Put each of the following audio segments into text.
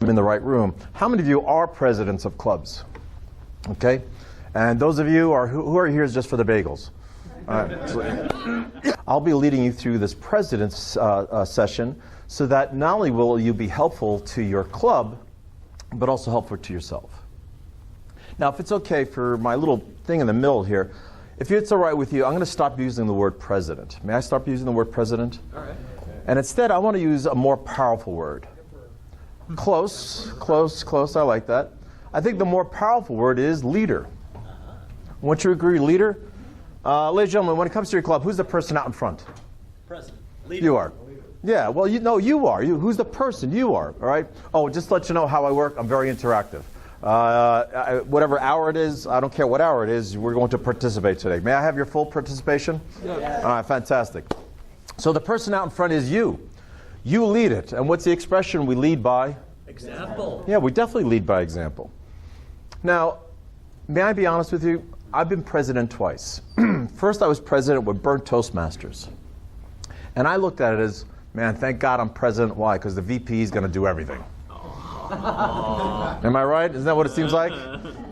in the right room. How many of you are presidents of clubs? Okay? And those of you who are here just for the bagels. All right. I'll be leading you through this president's session so that not only will you be helpful to your club, but also helpful to yourself. Now, if it's okay for my little thing in the middle here, if it's all right with you, I'm going to stop using the word president. May I stop using the word president? All right. And instead, I want to use a more powerful word. Close, I like that. I think the more powerful word is leader. Won't you agree, leader? Ladies and gentlemen, when it comes to your club, who's the person out in front? President. Leader. You are. Yeah, well, you are. Who's the person? You are, all right? Oh, just to let you know how I work, I'm very interactive. Whatever hour it is, I don't care what hour it is, we're going to participate today. May I have your full participation? Yes. All right, fantastic. So the person out in front is you. You lead it. And what's the expression? We lead by? Example. Yeah, we definitely lead by example. Now, may I be honest with you? I've been president twice. First, I was president with Burnt Toastmasters. And I looked at it as, man, thank God I'm president. Why? Because the VP is going to do everything. Am I right? Isn't that what it seems like?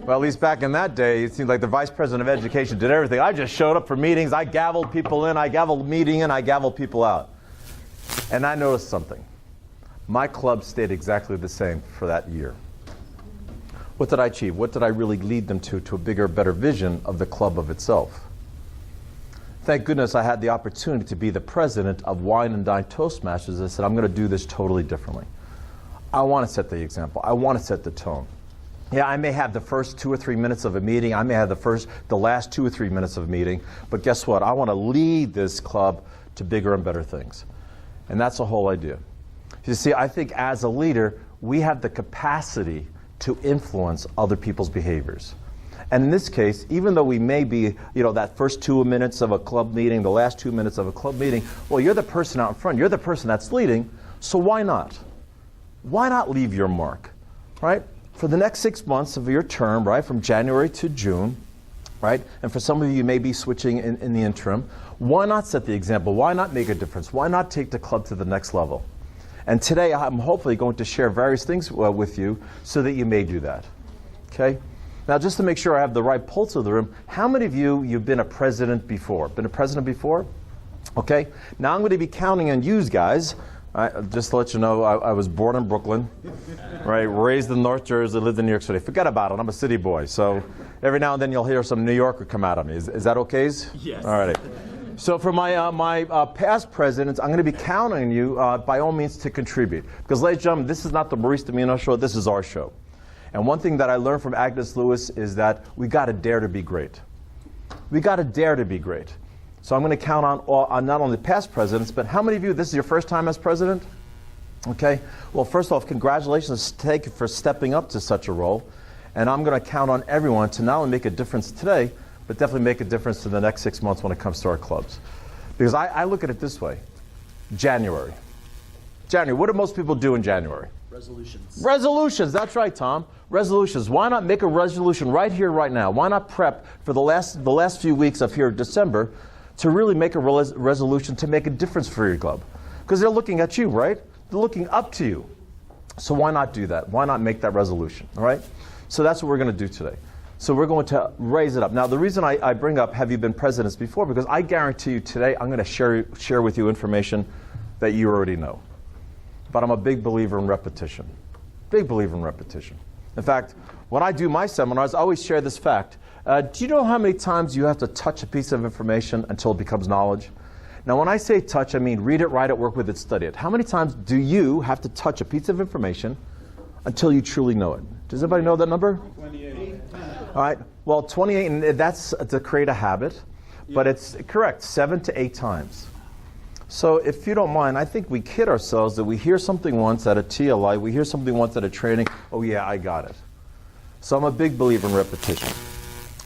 Well, at least back in that day, it seemed like the vice president of education did everything. I just showed up for meetings. I gavelled people in. I gavelled meeting in. I gavelled people out. And I noticed something. My club stayed exactly the same for that year. What did I achieve? What did I really lead them to a bigger, better vision of the club of itself? Thank goodness I had the opportunity to be the president of Wine and Dine Toastmasters. I said, I'm going to do this totally differently. I want to set the example. I want to set the tone. Yeah, I may have the first 2 or 3 minutes of a meeting. I may have the last 2 or 3 minutes of a meeting. But guess what? I want to lead this club to bigger and better things. And that's the whole idea. You see, I think as a leader, we have the capacity to influence other people's behaviors. And in this case, even though we may be, that first 2 minutes of a club meeting, the last 2 minutes of a club meeting, well, you're the person out in front. You're the person that's leading. So why not? Why not leave your mark, right? For the next 6 months of your term, right, from January to June, right, and for some of you may be switching in the interim, why not set the example? Why not make a difference? Why not take the club to the next level? And today I'm hopefully going to share various things with you so that you may do that, okay? Now, just to make sure I have the right pulse of the room, how many of you've been a president before? Been a president before? Okay, now I'm going to be counting on you guys. Just to let you know, I was born in Brooklyn, right? Raised in North Jersey, lived in New York City. Forget about it. I'm a city boy. So every now and then you'll hear some New Yorker come out of me. Is that okay? Yes. All right. So for my past presidents, I'm going to be counting on you by all means to contribute. Because, ladies and gentlemen, this is not the Maurice DiMino show. This is our show. And one thing that I learned from Agnes Lewis is that we got to dare to be great. We got to dare to be great. So I'm going to count on not only past presidents, but how many of you, this is your first time as president? Okay. Well, first off, congratulations for stepping up to such a role. And I'm going to count on everyone to not only make a difference today, but definitely make a difference in the next 6 months when it comes to our clubs. Because I look at it this way. January. What do most people do in January? Resolutions. Resolutions. That's right, Tom. Resolutions. Why not make a resolution right here, right now? Why not prep for the last few weeks of here December to really make a resolution to make a difference for your club? Because they're looking at you, right? They're looking up to you. So why not do that? Why not make that resolution, all right? So that's what we're going to do today. So we're going to raise it up. Now, the reason I bring up have you been presidents before, because I guarantee you today I'm going to share with you information that you already know. But I'm a big believer in repetition. Big believer in repetition. In fact, when I do my seminars, I always share this fact. Do you know how many times you have to touch a piece of information until it becomes knowledge? Now, when I say touch, I mean read it, write it, work with it, study it. How many times do you have to touch a piece of information until you truly know it? Does anybody know that number? 28. All right. Well, 28, and that's to create a habit, but it's correct, 7 to 8 times. So if you don't mind, I think we kid ourselves that we hear something once at a TLI, we hear something once at a training, oh yeah, I got it. So I'm a big believer in repetition.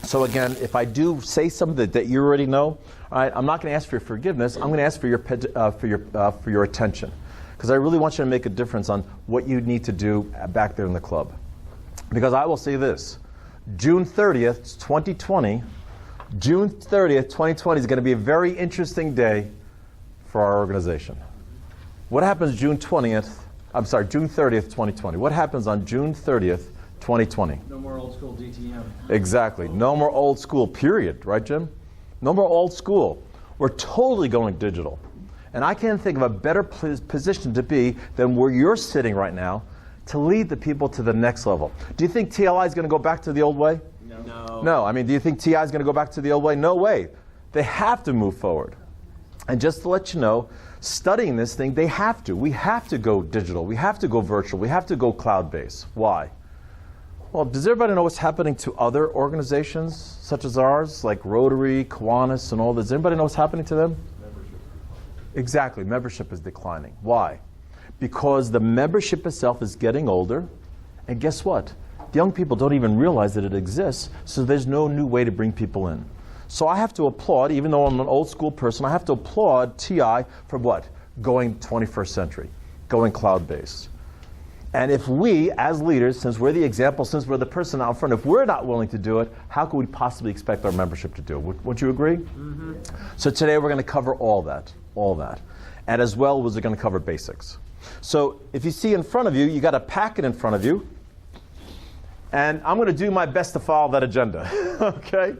So again, if I do say something that you already know, all right, I'm not going to ask for your forgiveness. I'm going to ask for your attention, because I really want you to make a difference on what you need to do back there in the club. Because I will say this, June 30th, 2020, June 30th, 2020 is going to be a very interesting day for our organization. What happens June 20th, I'm sorry, June 30th, 2020. What happens on June 30th, 2020? No more old school DTM. Exactly. No more old school, period. Right, Jim? No more old school. We're totally going digital. And I can't think of a better position to be than where you're sitting right now to lead the people to the next level. Do you think TLI is going to go back to the old way? No. No. I mean, do you think TI is going to go back to the old way? No way. They have to move forward. And just to let you know, studying this thing, they have to. We have to go digital. We have to go virtual. We have to go cloud-based. Why? Well, does everybody know what's happening to other organizations such as ours, like Rotary, Kiwanis, and all this? Does anybody know what's happening to them? Exactly. Membership is declining. Why? Because the membership itself is getting older. And guess what? The young people don't even realize that it exists, so there's no new way to bring people in. So I have to applaud, even though I'm an old school person, I have to applaud TI for what? Going 21st century, going cloud-based. And if we, as leaders, since we're the example, since we're the person out front, if we're not willing to do it, how could we possibly expect our membership to do it? Would you agree? Mm-hmm. So today we're going to cover all that. And as well as we're going to cover basics. So if you see in front of you, you got a packet in front of you. And I'm going to do my best to follow that agenda, okay?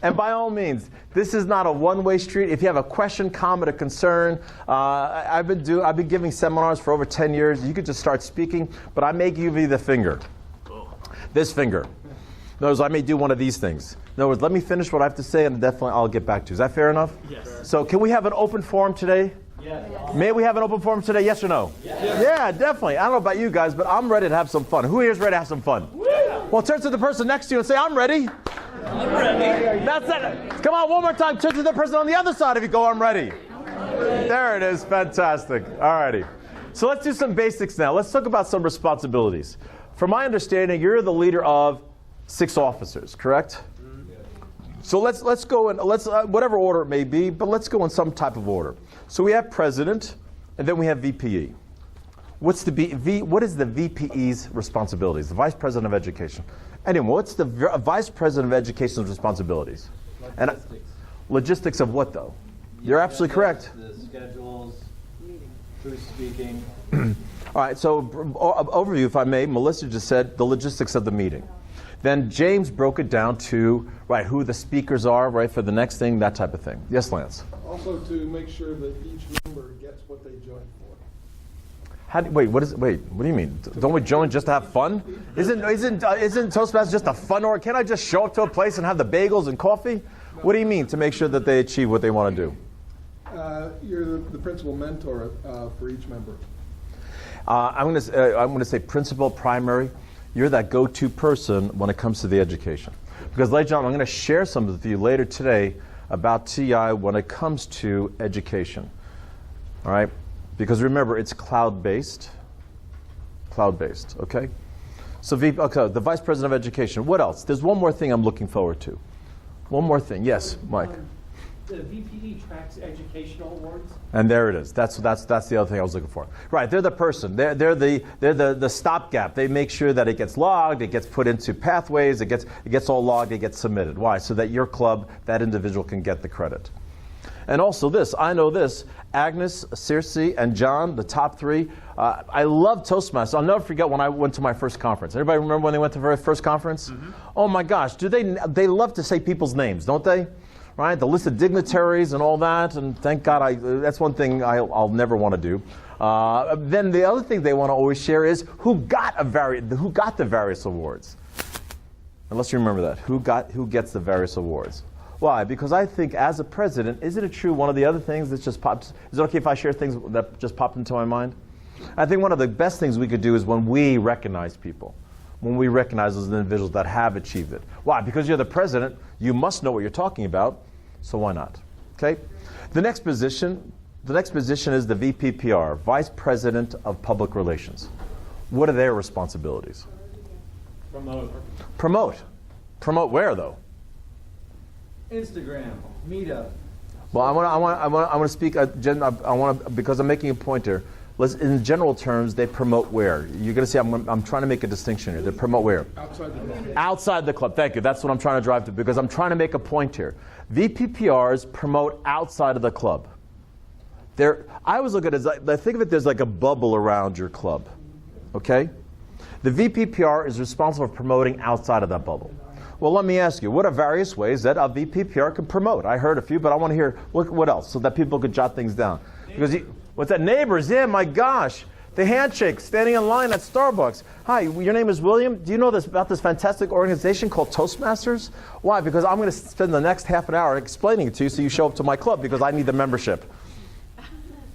And by all means, this is not a one-way street. If you have a question, comment, or concern, I've been giving seminars for over 10 years. You could just start speaking, but I may give you the finger. This finger. In other words, I may do one of these things. In other words, let me finish what I have to say, and definitely I'll get back to you. Is that fair enough? Yes. So can we have an open forum today? Yes. May we have an open forum today, yes or no? Yes. Yeah, definitely. I don't know about you guys, but I'm ready to have some fun. Who here is ready to have some fun? Yeah. Well, turn to the person next to you and say, I'm ready. I'm ready. That's it. Come on, one more time. Turn to the person on the other side if you go, I'm ready. There it is. Fantastic. All righty. So let's do some basics now. Let's talk about some responsibilities. From my understanding, you're the leader of 6 officers, correct? So let's go in whatever order it may be, but let's go in some type of order. So we have president, and then we have VPE. What is the VPE's responsibilities? The vice president of education. Anyway, what's the vice president of education's responsibilities? Logistics. And logistics of what though? You're absolutely correct. The schedules, who's speaking. All right. So overview, if I may. Melissa just said the logistics of the meeting. Then James broke it down to, who the speakers are, for the next thing, that type of thing. Yes, Lance? Also to make sure that each member gets what they joined for. What do you mean? Don't we join just to have fun? Isn't Toastmasters just a fun org? Can't I just show up to a place and have the bagels and coffee? No. What do you mean to make sure that they achieve what they want to do? You're the principal mentor for each member. I'm going to say principal, primary. You're that go-to person when it comes to the education. Because, ladies and gentlemen, I'm going to share some with you later today about TI when it comes to education. All right? Because remember, it's cloud-based. Cloud-based, okay? So the Vice President of Education. What else? There's one more thing I'm looking forward to. One more thing. Yes, Mike. The VPE tracks educational awards. And there it is. That's the other thing I was looking for. Right, they're the person. They're the stopgap. They make sure that it gets logged, it gets put into pathways, it gets all logged, it gets submitted. Why? So that your club, that individual can get the credit. And also this, I know this, Agnes, Circe, and John, the top 3. I love Toastmasters. I'll never forget when I went to my first conference. Everybody remember when they went to their first conference? Mm-hmm. Oh my gosh, they love to say people's names, don't they? Right, the list of dignitaries and all that, and thank God that's one thing I'll never want to do. Then the other thing they want to always share is who got the various awards. Unless you remember that, who gets the various awards? Why? Because I think as a president, isn't it true one of the other things that just pops? Is it okay if I share things that just popped into my mind? I think one of the best things we could do is when we recognize people. When we recognize those individuals that have achieved it. Why? Because you're the president, you must know what you're talking about, so why not? Okay? The next position is the VPPR, Vice President of Public Relations. What are their responsibilities? Promote. Promote where though? Instagram, Meetup. Well, I want to speak. Because I'm making a point here. In general terms, they promote where? You're going to see. I'm trying to make a distinction here. They promote where? Outside the club. Outside the club. Thank you. That's what I'm trying to drive to. Because I'm trying to make a point here. VPPRs promote outside of the club. I always look at it as think of it, there's like a bubble around your club, okay? The VPPR is responsible for promoting outside of that bubble. Well, let me ask you, what are various ways that a VPPR can promote? I heard a few, but I want to hear what else so that people could jot things down. Because what's that? Neighbors, yeah, my gosh. The handshake, standing in line at Starbucks. Hi, your name is William. Do you know about this fantastic organization called Toastmasters? Why? Because I'm going to spend the next half an hour explaining it to you so you show up to my club because I need the membership.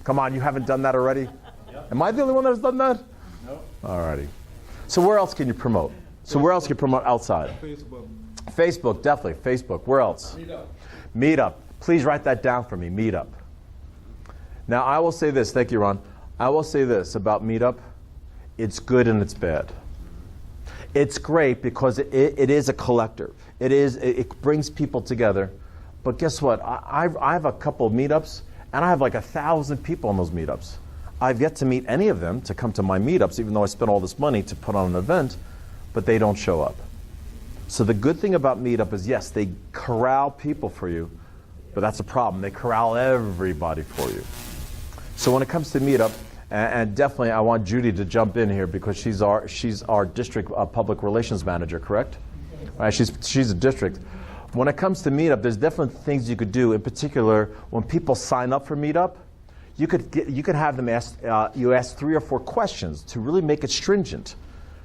Come on, you haven't done that already? Yep. Am I the only one that has done that? No. All righty. So where else can you promote? So where else can you promote outside? Facebook. Facebook, definitely. Facebook. Where else? Meetup. Meetup. Please write that down for me. Meetup. Now, I will say this. Thank you, Ron. I will say this about Meetup. It's good and it's bad. It's great because it is a collector. It brings people together. But guess what? I have a couple of meetups, and I have like 1,000 people in those meetups. I've yet to meet any of them to come to my meetups, even though I spent all this money to put on an event, but they don't show up. So the good thing about Meetup is, yes, they corral people for you, but that's a problem. They corral everybody for you. So when it comes to Meetup, and definitely I want Judy to jump in here because she's our district public relations manager, correct? Right, she's a district. When it comes to Meetup, there's definitely things you could do. In particular, when people sign up for Meetup, you could have them ask 3 or 4 questions to really make it stringent,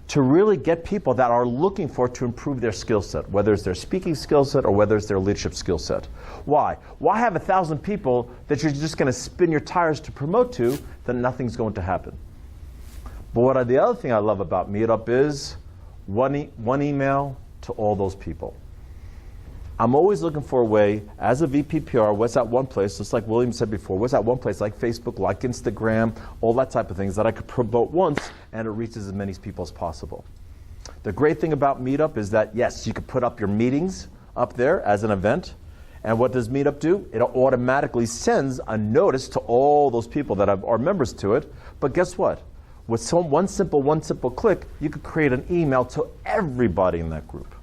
to really get people that are looking for to improve their skill set, whether it's their speaking skill set or whether it's their leadership skill set. Why? Why have 1,000 people that you're just going to spin your tires to promote to, then nothing's going to happen? But the other thing I love about Meetup is one email to all those people. I'm always looking for a way, as a VPPR, what's that one place, just like William said before, what's that one place like Facebook, like Instagram, all that type of things that I could promote once and it reaches as many people as possible. The great thing about Meetup is that, yes, you could put up your meetings up there as an event. And what does Meetup do? It automatically sends a notice to all those people that are members to it. But guess what? With one simple click, you could create an email to everybody in that group.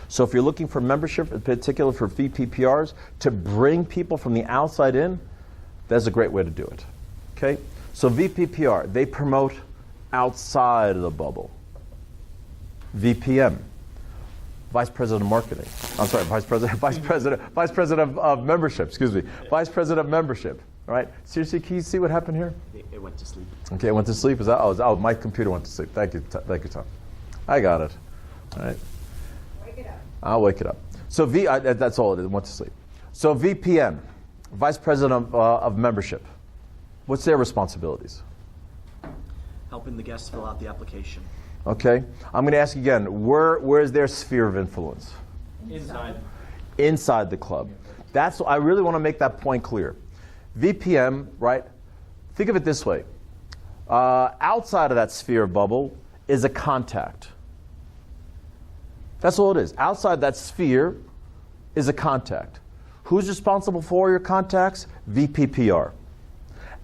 So if you're looking for membership, in particular for VPPRs, to bring people from the outside in, that's a great way to do it. Okay? So VPPR, they promote outside of the bubble. VPM, Vice President of Marketing. I'm sorry, Vice President of Membership, excuse me. Vice President of Membership. All right? Seriously, can you see what happened here? It went to sleep. Okay, it went to sleep. Oh, my computer went to sleep. Thank you, Tom. I got it. All right. I'll wake it up. So that's all it is, went to sleep. So VPM, Vice President of Membership, what's their responsibilities? Helping the guests fill out the application. Okay. I'm going to ask again, where is their sphere of influence? Inside. Inside the club. I really want to make that point clear. VPM, right? Think of it this way. Outside of that sphere bubble is a contact. That's all it is. Outside that sphere is a contact. Who's responsible for your contacts? VPPR.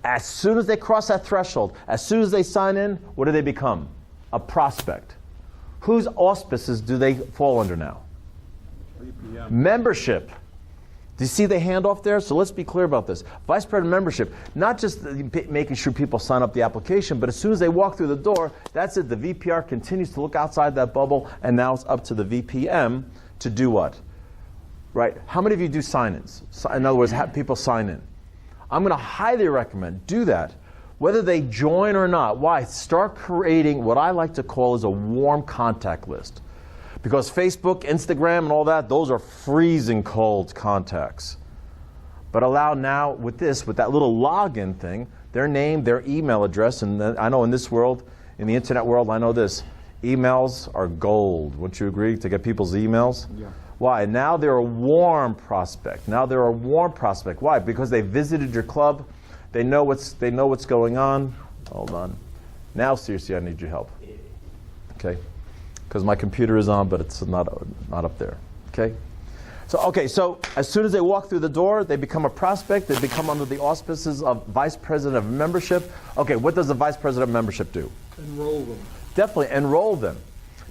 As soon as they cross that threshold, as soon as they sign in, what do they become? A prospect. Whose auspices do they fall under now? VPM. Membership. Do you see the handoff there? So let's be clear about this. Vice President of Membership, not just making sure people sign up the application, but as soon as they walk through the door, that's it. The VPR continues to look outside that bubble, and now it's up to the VPM to do what? Right? How many of you do sign-ins? In other words, have people sign in. I'm going to highly recommend do that, whether they join or not. Why? Start creating what I like to call is a warm contact list. Because Facebook, Instagram, and all that, those are freezing cold contacts. But allow now, with that little login thing, their name, their email address, and I know in this world, in the internet world, I know this, emails are gold. Wouldn't you agree, to get people's emails? Yeah. Why? Now they're a warm prospect. Why? Because they visited your club, they know what's going on. Hold on. Now, seriously, I need your help. Okay? Because my computer is on, but it's not up there. Okay? So as soon as they walk through the door, they become a prospect. They become under the auspices of Vice President of Membership. Okay, what does the Vice President of Membership do? Enroll them. Definitely enroll them.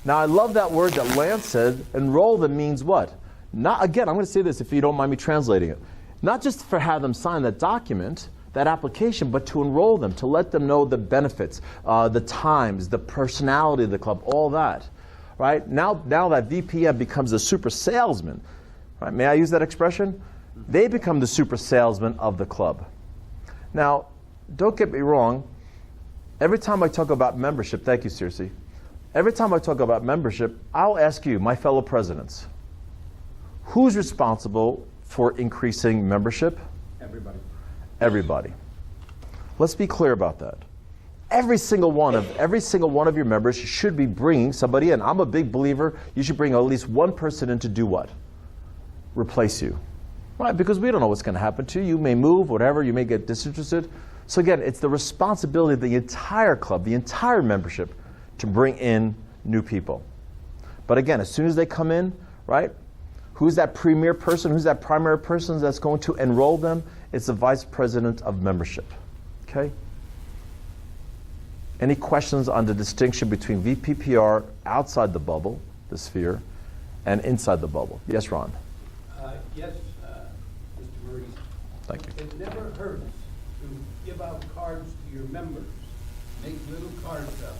Now, I love that word that Lance said. Enroll them means what? Not, again, I'm going to say this if you don't mind me translating it. Not just for have them sign that that application, but to enroll them, to let them know the benefits, the times, the personality of the club, all that. Right? Now that VPM becomes a super salesman, right? May I use that expression? They become the super salesman of the club. Now, don't get me wrong. Every time I talk about membership, thank you, Circe. Every time I talk about membership, I'll ask you, my fellow presidents, who's responsible for increasing membership? Everybody. Everybody. Let's be clear about that. Every single one of your members should be bringing somebody in. I'm a big believer you should bring at least one person in to do what? Replace you. Right? Because we don't know what's going to happen to you. You may move, whatever, you may get disinterested. So again, it's the responsibility of the entire club, the entire membership, to bring in new people. But again, as soon as they come in, right, who's that premier person, who's that primary person that's going to enroll them? It's the vice president of membership. Okay? Any questions on the distinction between VPPR outside the bubble, the sphere, and inside the bubble? Yes, Ron. Yes, Mr. Maurice. Thank you. It never hurts to give out cards to your members. Make little cards out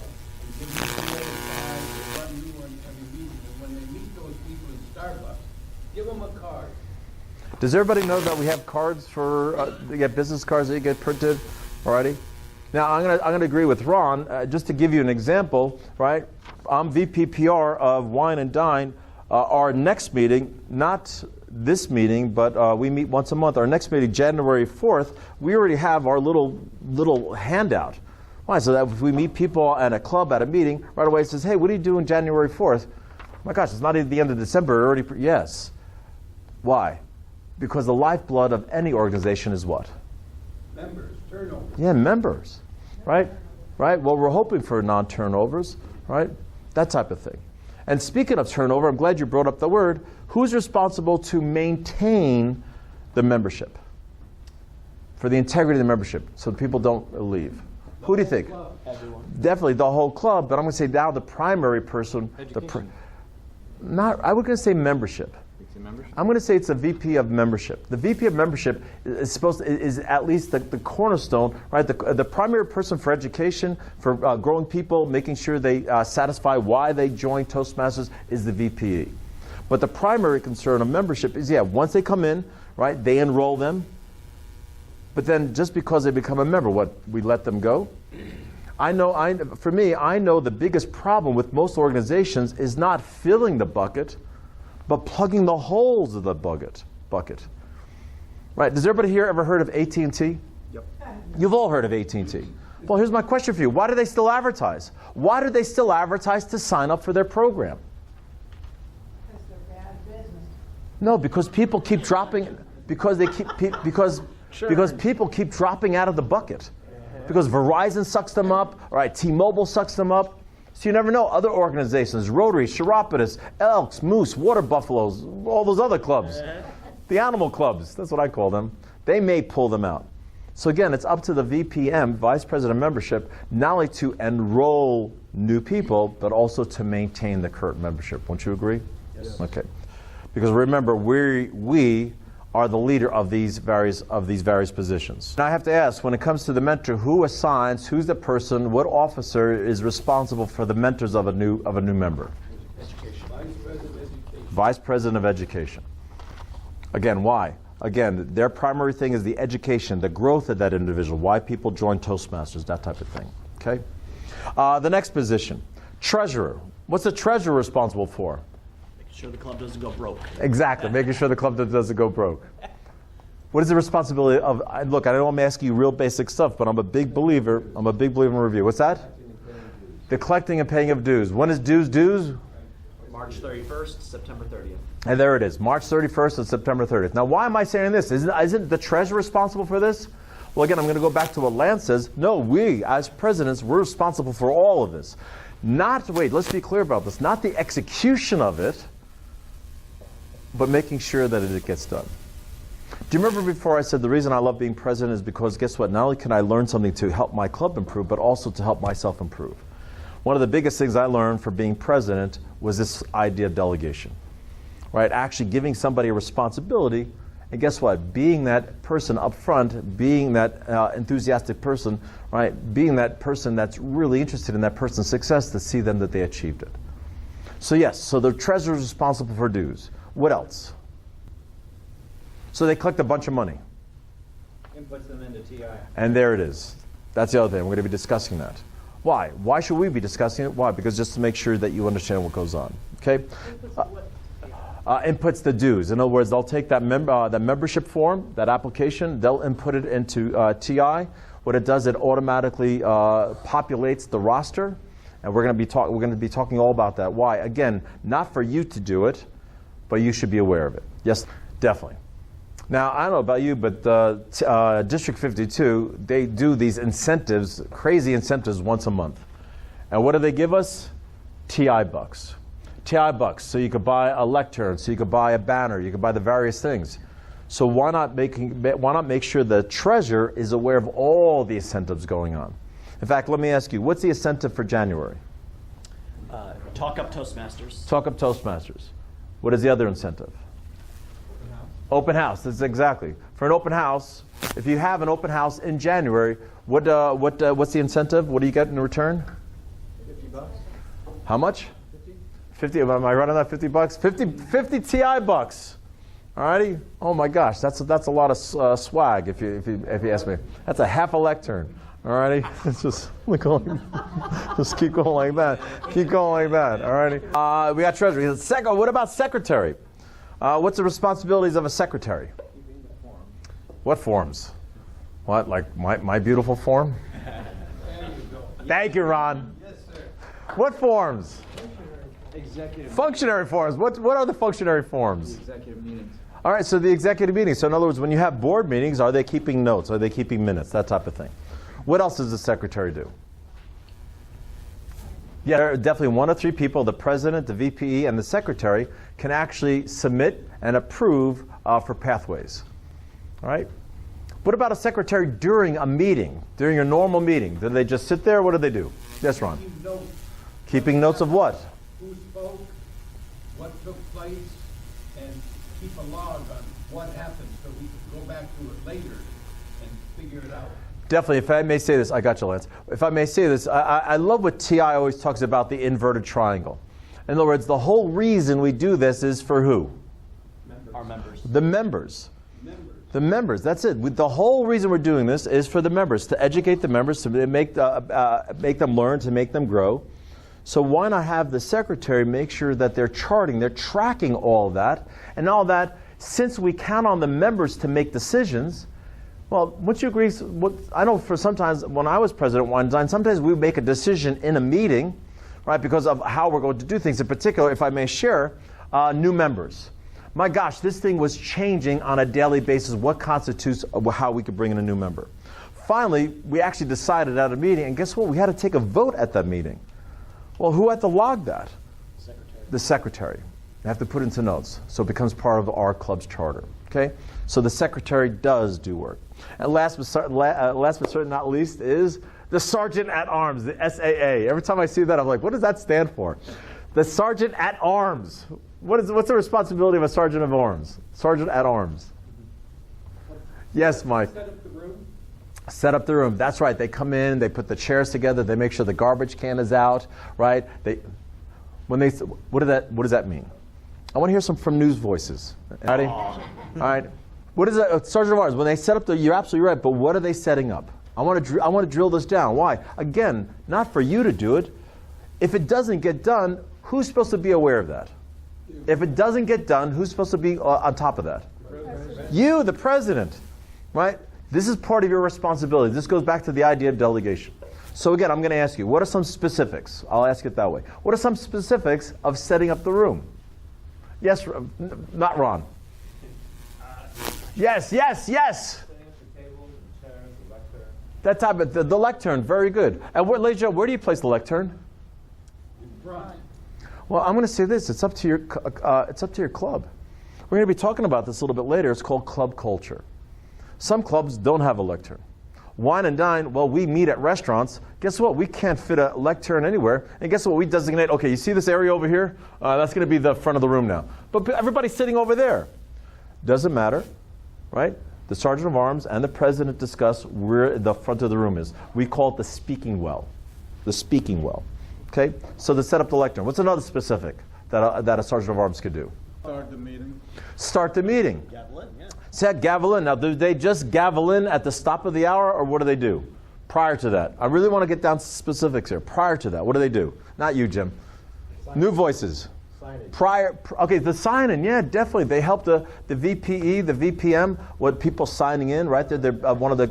and give them a card or one new one every meeting. And when they meet those people in Starbucks, give them a card. Does everybody know that we have cards for, you get business cards that you get printed already? Now, I'm gonna agree with Ron. Just to give you an example, right? I'm VPPR of Wine and Dine. Our next meeting, not this meeting, but we meet once a month. Our next meeting, January 4th, we already have our little handout. Why? So that if we meet people at a club, at a meeting, right away it says, hey, what are you doing January 4th? My gosh, it's not even the end of December. Already. Yes. Why? Because the lifeblood of any organization is what? Members, turnover. Yeah, members, right? Right? Well, we're hoping for non-turnovers, right? That type of thing. And speaking of turnover, I'm glad you brought up the word. Who's responsible to maintain the membership? For the integrity of the membership, so people don't leave. Who do you think? Everyone. Definitely the whole club, but I'm going to say now the primary person. I was going to say membership. I'm going to say it's a VP of membership. The VP of membership is at least the cornerstone, right? The primary person for education, for growing people, making sure they satisfy why they join Toastmasters is the VPE. But the primary concern of membership is, once they come in, right, they enroll them. But then just because they become a member, we let them go? For me, I know the biggest problem with most organizations is not filling the bucket, but plugging the holes of the bucket. Right? Does everybody here ever heard of AT&T? Yep. You've all heard of AT&T. Well, here's my question for you. Why do they still advertise? Why do they still advertise to sign up for their program? Because they're bad business. No, because people keep dropping. Because people keep dropping out of the bucket. Because Verizon sucks them up. All right, T-Mobile sucks them up. So you never know. Other organizations, Rotary, Chiropodist, Elks, Moose, Water Buffaloes, all those other clubs. The animal clubs, that's what I call them. They may pull them out. So again, it's up to the VPM, Vice President of Membership, not only to enroll new people, but also to maintain the current membership. Won't you agree? Yes. Okay. Because remember, we are the leader of these various positions. Now I have to ask, when it comes to the mentor, who's the person, what officer is responsible for the mentors of a new member? Education. Vice President of Education. Vice President of Education. Again, why? Again, their primary thing is the education, the growth of that individual, why people join Toastmasters, that type of thing. Okay? The next position, treasurer. What's the treasurer responsible for? Sure the club doesn't go broke. Exactly, making sure the club doesn't go broke. What is the responsibility of, look, I know I'm asking you real basic stuff, but I'm a big believer in review. What's that? The collecting and paying of dues. When is dues? March 31st, September 30th. And there it is, March 31st and September 30th. Now, why am I saying this? Isn't the treasurer responsible for this? Well, again, I'm going to go back to what Lance says. No, we, as presidents, we're responsible for all of this. Let's be clear about this. Not the execution of it, but making sure that it gets done. Do you remember before I said the reason I love being president is because, guess what? Not only can I learn something to help my club improve, but also to help myself improve. One of the biggest things I learned for being president was this idea of delegation. Right? Actually giving somebody a responsibility And guess what? Being that person up front, being that enthusiastic person, right? Being that person that's really interested in that person's success to see them that they achieved it. So yes, so the treasurer is responsible for dues. What else? So they collect a bunch of money. Inputs them into TI. And there it is. That's the other thing. We're going to be discussing that. Why? Why should we be discussing it? Why? Because just to make sure that you understand what goes on. Okay? Inputs the dues. In other words, they'll take that membership form, that application, they'll input it into TI. What it does, it automatically populates the roster, and we're going to be talking all about that. Why? Again, not for you to do it, but you should be aware of it. Yes, definitely. Now, I don't know about you, but District 52, they do these incentives, crazy incentives once a month. And what do they give us? TI bucks. TI bucks, so you could buy a lectern, so you could buy a banner, you could buy the various things. So why not make sure the treasurer is aware of all the incentives going on? In fact, let me ask you, what's the incentive for January? Talk up Toastmasters. Talk up Toastmasters. What is the other incentive? Open house. That's exactly. For an open house, if you have an open house in January, what's the incentive? What do you get in return? $50. How much? 50. Am I right on that? $50? 50 TI bucks. Alrighty. Oh my gosh, that's a lot of swag if you ask me. That's a half a lectern. Alrighty. It's just just keep going like that. Keep going like that. Alrighty. We got treasury. What about secretary? What's the responsibilities of a secretary? What forms? What, like my beautiful form? Thank you, Ron. Yes, sir. What forms? Executive. Functionary forms. What are the functionary forms? Executive meetings. All right, so the executive meetings. So in other words, when you have board meetings, are they keeping notes? Are they keeping minutes? That type of thing. What else does the secretary do? Yeah, there are definitely 1 of 3 people, the president, the VPE, and the secretary, can actually submit and approve for pathways. All right? What about a secretary during a meeting, during a normal meeting? Do they just sit there? What do they do? Yes, Ron? Keep notes. Keeping notes of what? Who spoke, what took place, and keep a log on what happened so we can go back to it later and figure it out. Definitely, if I may say this, I got you, Lance. If I may say this, I love what TI always talks about, the inverted triangle. In other words, the whole reason we do this is for who? Our members. The members. The members, that's it. The whole reason we're doing this is for the members, to educate the members, to make them learn, to make them grow. So why not have the secretary make sure that they're charting, they're tracking all of that, and all that, since we count on the members to make decisions. Well, wouldn't you agree? I know for sometimes, when I was president one time, sometimes we would make a decision in a meeting, right, because of how we're going to do things. In particular, if I may share, new members. My gosh, this thing was changing on a daily basis what constitutes how we could bring in a new member. Finally, we actually decided at a meeting, and guess what? We had to take a vote at that meeting. Well, who had to log that? Secretary. The secretary. You have to put into notes, so it becomes part of our club's charter. Okay, so the secretary does do work. And last but certainly not least is the sergeant at arms, the SAA. Every time I see that, I'm like, what does that stand for? The sergeant at arms. What's the responsibility of a sergeant of arms? Sergeant at arms. Yes, Mike. Set up the room. Set up the room. That's right. They come in, they put the chairs together, they make sure the garbage can is out, right? What does that mean? I want to hear some from news voices. Ready? All right. What is a sergeant of arms? When they set up you're absolutely right, but what are they setting up? I want to drill this down. Why? Again, not for you to do it. If it doesn't get done, who's supposed to be aware of that? If it doesn't get done, who's supposed to be on top of that? You, the president, right? This is part of your responsibility. This goes back to the idea of delegation. So again, I'm going to ask you, what are some specifics? I'll ask it that way. What are some specifics of setting up the room? Yes, not Ron. Yes. That type of, the lectern, very good. And ladies and gentlemen, where do you place the lectern? Well, I'm going to say this. It's up to your club. We're going to be talking about this a little bit later. It's called club culture. Some clubs don't have a lectern. Wine and dine, well, we meet at restaurants. Guess what? We can't fit a lectern anywhere. And guess what? We designate, okay, you see this area over here? That's going to be the front of the room now. But everybody's sitting over there. Doesn't matter. right? The sergeant of arms and the president discuss where the front of the room is. We call it the speaking well. The speaking well. Okay? So to set up the lectern. What's another specific that a sergeant of arms could do? Start the meeting. Start the meeting. Gavel in, yeah. Set gavel in. Now, do they just gavel in at the stop of the hour, or what do they do prior to that? I really want to get down to specifics here. Prior to that, what do they do? Not you, Jim. New voices. Okay, the sign-in, yeah, definitely. They help the VPE, the VPM, what people signing in, right? They're one of the...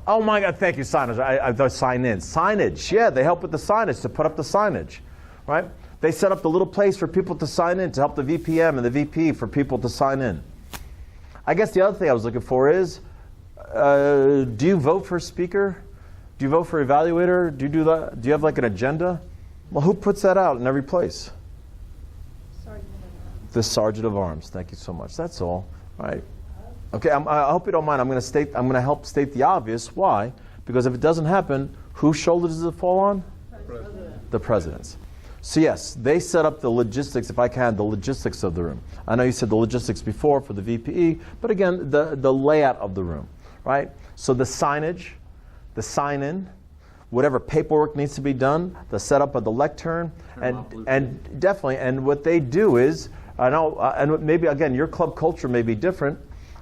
Oh my God, thank you, signage. I thought sign in. Signage, yeah, they help with the signage, to put up the signage, right? They set up the little place for people to sign in, to help the VPM and the VP for people to sign in. I guess the other thing I was looking for is, do you vote for speaker? Do you vote for evaluator? Do you do that? Do you have like an agenda? Well, who puts that out in every place? The sergeant of arms. Thank you so much. That's all. All right. Okay. I hope you don't mind. I'm going to help state the obvious. Why? Because if it doesn't happen, whose shoulders does it fall on? The president's. So yes, they set up the logistics, if I can, the logistics of the room. I know you said the logistics before for the VPE, but again, the layout of the room, right? So the signage, the sign-in, whatever paperwork needs to be done, the setup of the lectern, and definitely, and what they do is, I know, and maybe again, your club culture may be different,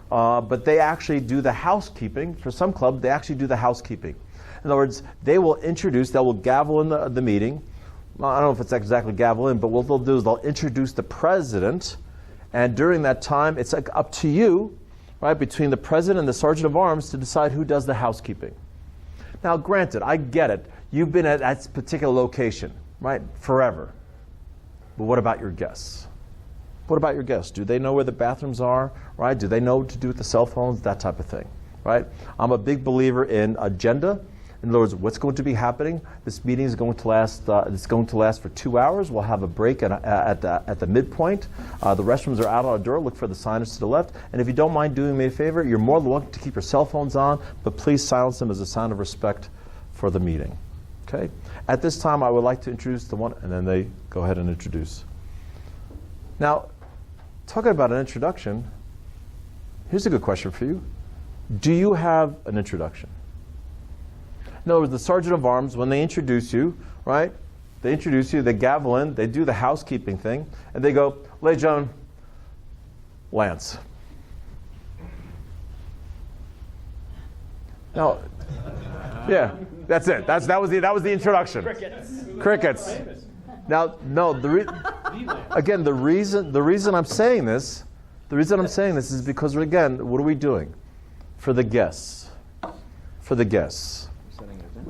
but they actually do the housekeeping. For some clubs, they actually do the housekeeping. In other words, they will gavel in the meeting. Well, I don't know if it's exactly gavel in, but what they'll do is they'll introduce the president, and during that time, it's like up to you, right, between the president and the sergeant of arms to decide who does the housekeeping. Now, granted, I get it. You've been at that particular location, right, forever. But what about your guests? What about your guests? Do they know where the bathrooms are, right? Do they know what to do with the cell phones? That type of thing, right? I'm a big believer in agenda. In other words, what's going to be happening? This meeting is going to last. It's going to last for 2 hours. We'll have a break at the midpoint. The restrooms are out on the door. Look for the signage to the left. And if you don't mind doing me a favor, you're more than welcome to keep your cell phones on, but please silence them as a sign of respect for the meeting. Okay. At this time, I would like to introduce the one, and then they go ahead and introduce. Now, talking about an introduction, here's a good question for you. Do you have an introduction? In other words, the sergeant of arms, when they introduce you, right? They introduce you, they gavel in, they do the housekeeping thing, and they go, Legion, Lance. Now, yeah, that's it. That was the introduction. Crickets. Now, no, again, the reason I'm saying this is because, again, what are we doing? For the guests. For the guests.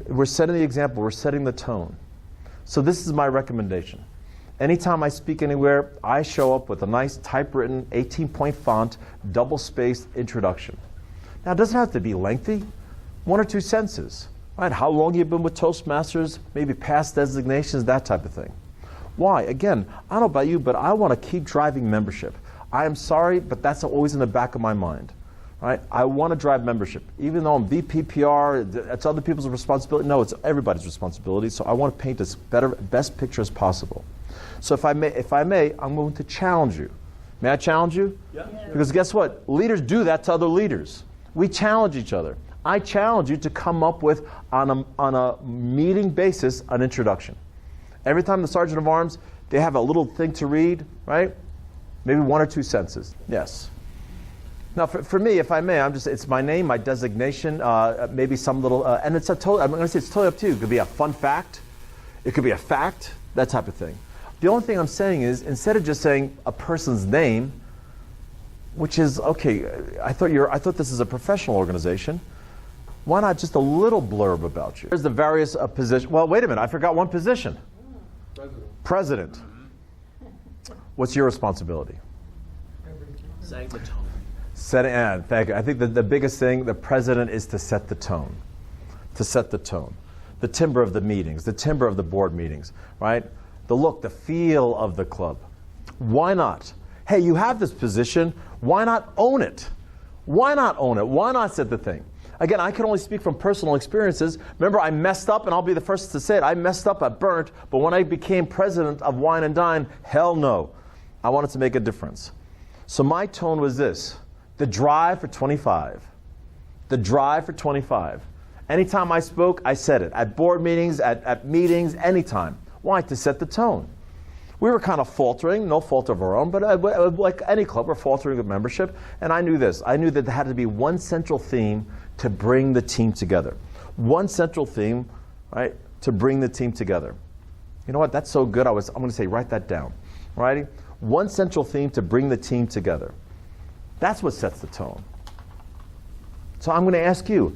We're setting the example. We're setting the tone. So this is my recommendation. Anytime I speak anywhere, I show up with a nice typewritten 18-point font, double-spaced introduction. Now, it doesn't have to be lengthy. 1 or 2 sentences. Right? How long you've been with Toastmasters, maybe past designations, that type of thing. Why? Again, I don't know about you, but I want to keep driving membership. I am sorry, but that's always in the back of my mind. Right? I want to drive membership. Even though I'm VPPR, it's other people's responsibility. No, it's everybody's responsibility. So I want to paint as best picture as possible. So if I may, I'm going to challenge you. May I challenge you? Yeah. Because guess what? Leaders do that to other leaders. We challenge each other. I challenge you to come up with, on a meeting basis, an introduction. Every time the sergeant of arms, they have a little thing to read, right? Maybe 1 or 2 sentences. Yes. Now, for me, if I may, it's my name, my designation, maybe some little, and I'm going to say it's totally up to you. It could be a fun fact. It could be a fact, that type of thing. The only thing I'm saying is, instead of just saying a person's name, which is, okay, I thought this is a professional organization, why not just a little blurb about you? There's the various positions. Well, wait a minute, I forgot one position. President. What's your responsibility? Setting the tone. Thank you. I think that the biggest thing, the president, is to set the tone. To set the tone. The timbre of the meetings, the timbre of the board meetings, right? The look, the feel of the club. Why not? Hey, you have this position. Why not own it? Why not own it? Why not set the thing? Again, I can only speak from personal experiences. Remember, I messed up, and I'll be the first to say it. I messed up, I burnt, but when I became president of Wine and Dine, hell no. I wanted to make a difference. So my tone was this. The drive for 25. The drive for 25. Anytime I spoke, I said it. At board meetings, at meetings, anytime. Why? To set the tone. We were kind of faltering, no fault of our own, but like any club, we're faltering with membership. And I knew this. I knew that there had to be one central theme to bring the team together. One central theme, right, to bring the team together. You know what? That's so good. I'm going to say, write that down. Righty? One central theme to bring the team together. That's what sets the tone. So I'm going to ask you,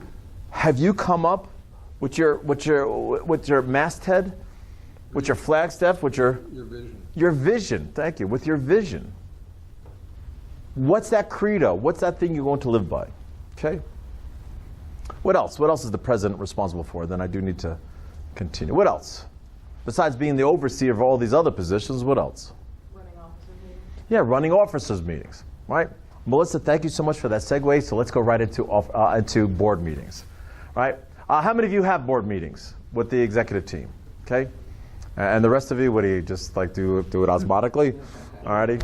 have you come up with your masthead, with your flagstaff, with your vision. Your vision, thank you, with your vision. What's that credo? What's that thing you're going to live by? Okay? What else? What else is the president responsible for? Then I do need to continue. What else? Besides being the overseer of all these other positions, what else? Running officer meetings. Yeah, running officers' meetings, right? Melissa, thank you so much for that segue. So let's go right into board meetings, right? How many of you have board meetings with the executive team? Okay, and the rest of you, what do you just like do it osmotically? Alrighty.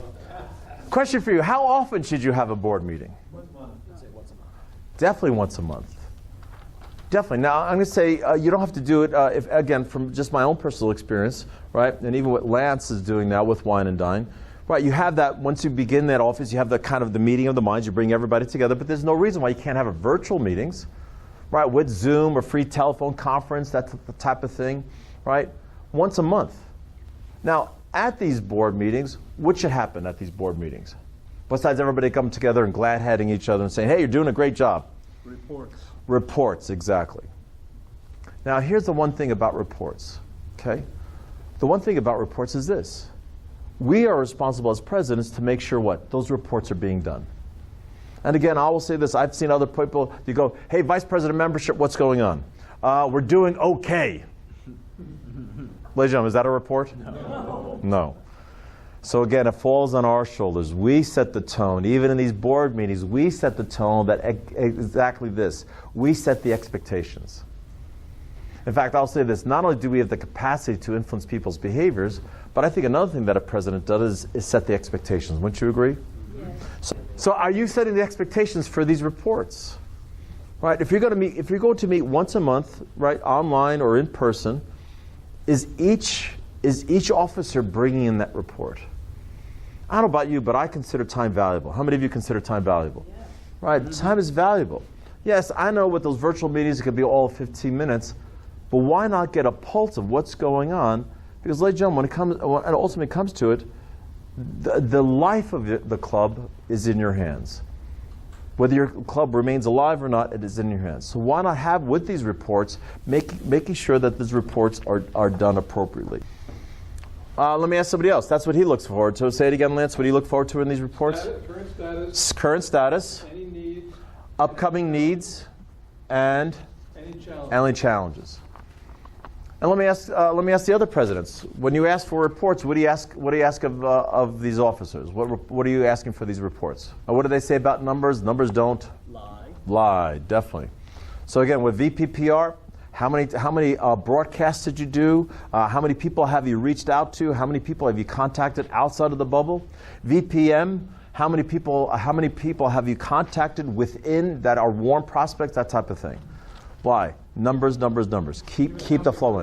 Question for you: how often should you have a board meeting? Once a month. Definitely once a month. Definitely. Now, I'm going to say you don't have to do it, if, again, from just my own personal experience, right? And even what Lance is doing now with Wine and Dine, right? You have that, once you begin that office, you have the kind of the meeting of the minds, you bring everybody together, but there's no reason why you can't have a virtual meetings, right? With Zoom or free telephone conference, that's the type of thing, right? Once a month. Now, at these board meetings, what should happen at these board meetings? Besides everybody coming together and glad-handing each other and saying, hey, you're doing a great job. Reports. Reports, exactly. Now, here's the one thing about reports, okay? The one thing about reports is this. We are responsible as presidents to make sure what? Those reports are being done. And again, I will say this. I've seen other people, you go, hey, Vice President membership, what's going on? We're doing okay. Ladies and gentlemen, is that a report? No. No. So again, it falls on our shoulders. We set the tone. Even in these board meetings, we set the tone that exactly this. We set the expectations. In fact, I'll say this. Not only do we have the capacity to influence people's behaviors, but I think another thing that a president does is set the expectations. Wouldn't you agree? Yes. So are you setting the expectations for these reports? Right? If you're going to meet once a month, right, online or in person, is each officer bringing in that report? I don't know about you, but I consider time valuable. How many of you consider time valuable? Yes. Right, time is valuable. Yes, I know with those virtual meetings it could be all 15 minutes, but why not get a pulse of what's going on? Because, ladies and gentlemen, when it ultimately comes to it, the life of the club is in your hands. Whether your club remains alive or not, it is in your hands. So why not have with these reports, making sure that these reports are done appropriately. Let me ask somebody else. That's what he looks forward to. Say it again, Lance. What do you look forward to in these reports? Current status, Current status, any needs, upcoming needs, and any challenges. challenges. And let me ask the other presidents. When you ask for reports, what do you ask? What do you ask of these officers? What are you asking for these reports? What do they say about numbers? Numbers don't lie. Definitely. So again, with VPPR, how many broadcasts did you do? How many people have you reached out to? How many people have you contacted outside of the bubble? VPM, how many people have you contacted within that are warm prospects? That type of thing. Why? Numbers. Keep the flow in.